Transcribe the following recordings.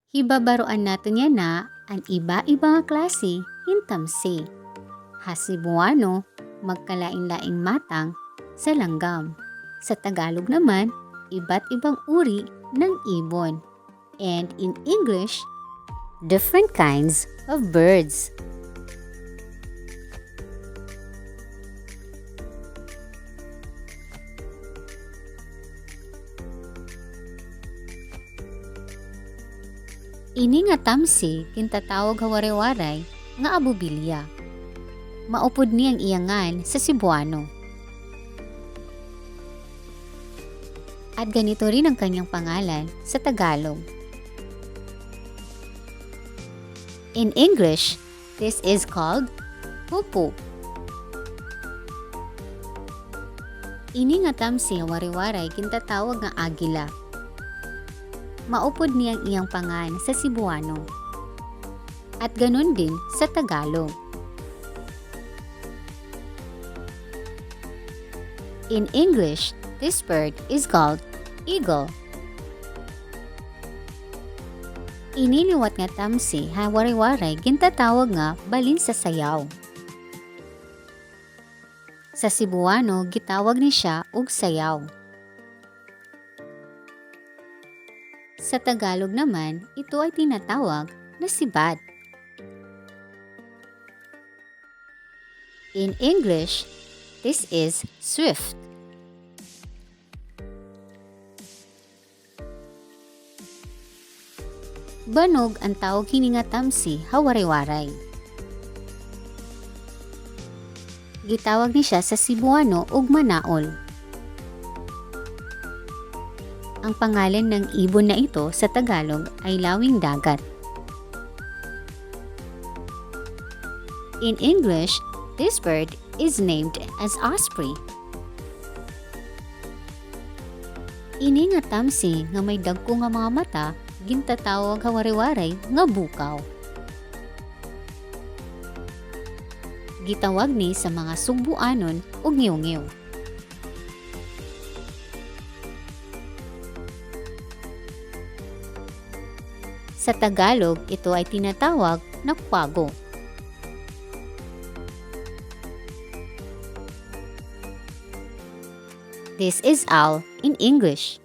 Hibabaroan nato niya na ang iba-ibang klase ng tamsi. Cebuano, magkalain-laing matang sa langgam. Sa Tagalog naman, iba't ibang uri ng ibon. And in English, different kinds of birds. Ini nga tamsi kintatawag waray-waray nga abubilya. Maupod niyang iyangan sa Cebuano. At ganito rin ang kanyang pangalan sa Tagalog. In English, this is called pupu. Ini nga tamsi waray-waray kintatawag nga agila. Maupod niyang iyang pangan sa Cebuano. At ganun din sa Tagalog. In English, this bird is called eagle. Iniliwat nga tamsi waray-waray gintatawag nga balin sa sayaw. Sa Cebuano, gitawag ni siya og sayaw. Sa Tagalog naman, ito ay tinatawag na sibad. In English, this is swift. Banog ang tawag kini nga tamsi waray-waray. Gitawag ni siya sa Cebuano og Manaol. Ang pangalan ng ibon na ito sa Tagalog ay Lawing-dagat. In English, this bird is named as Osprey. Ini nga tamsi nga may dagko nga mga mata gintatawag waray-waray nga bukaw. Gitawag ni sa mga Cebuanon og ngiw-ngiw. Sa Tagalog, ito ay tinatawag na kwago. This is owl in English.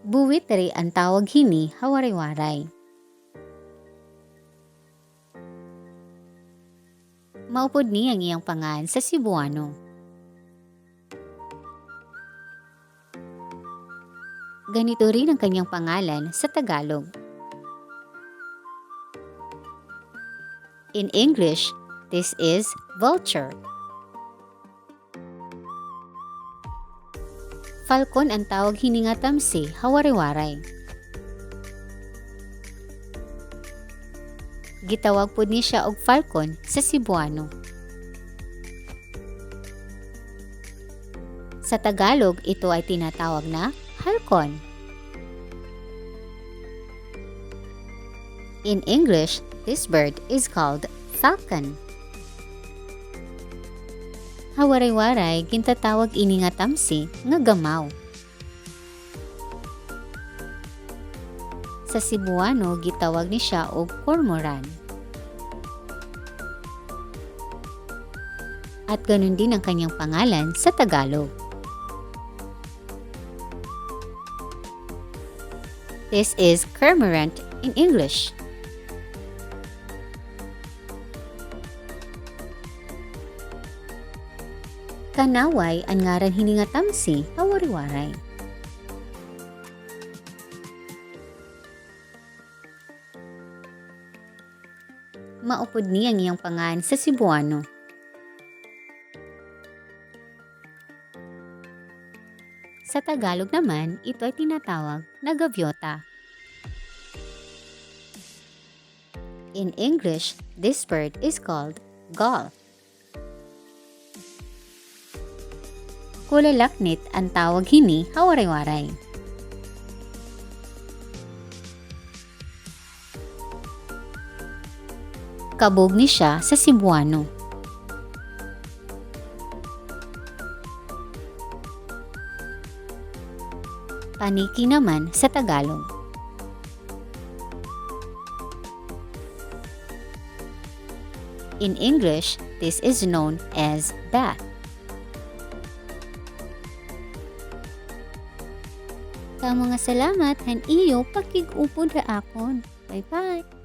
Buwitri ang tawag hini waray-waray. Maupod niya ang iyang pangan sa Cebuano. Ganito rin ang kanyang pangalan sa Tagalog. In English, this is vulture. Falcon ang tawag hini nga tamsi waray-waray. Gitawag po ni siya og falcon sa Cebuano. Sa Tagalog, ito ay tinatawag na halcon. In English, this bird is called falcon. Waray-waray gintatawag ini nga tamsi nga gamaw. Sa Cebuano, gitawag ni siya og cormoran. At ganun din ang kanyang pangalan sa Tagalog. This is cormorant in English. Kanaway ang ngaran hini nga tamsi waray-waray. Maupod niya ang iyang pangan sa Cebuano. Sa Tagalog naman, ito ay tinatawag na gaviota. In English, this bird is called gull. Kulalaknit ang tawag hini waray-waray. Kabog ni siya sa Cebuano. Paniki naman sa Tagalog. In English, this is known as bat. Mga salamat han iyo pakig-upod ra akon. Bye-bye!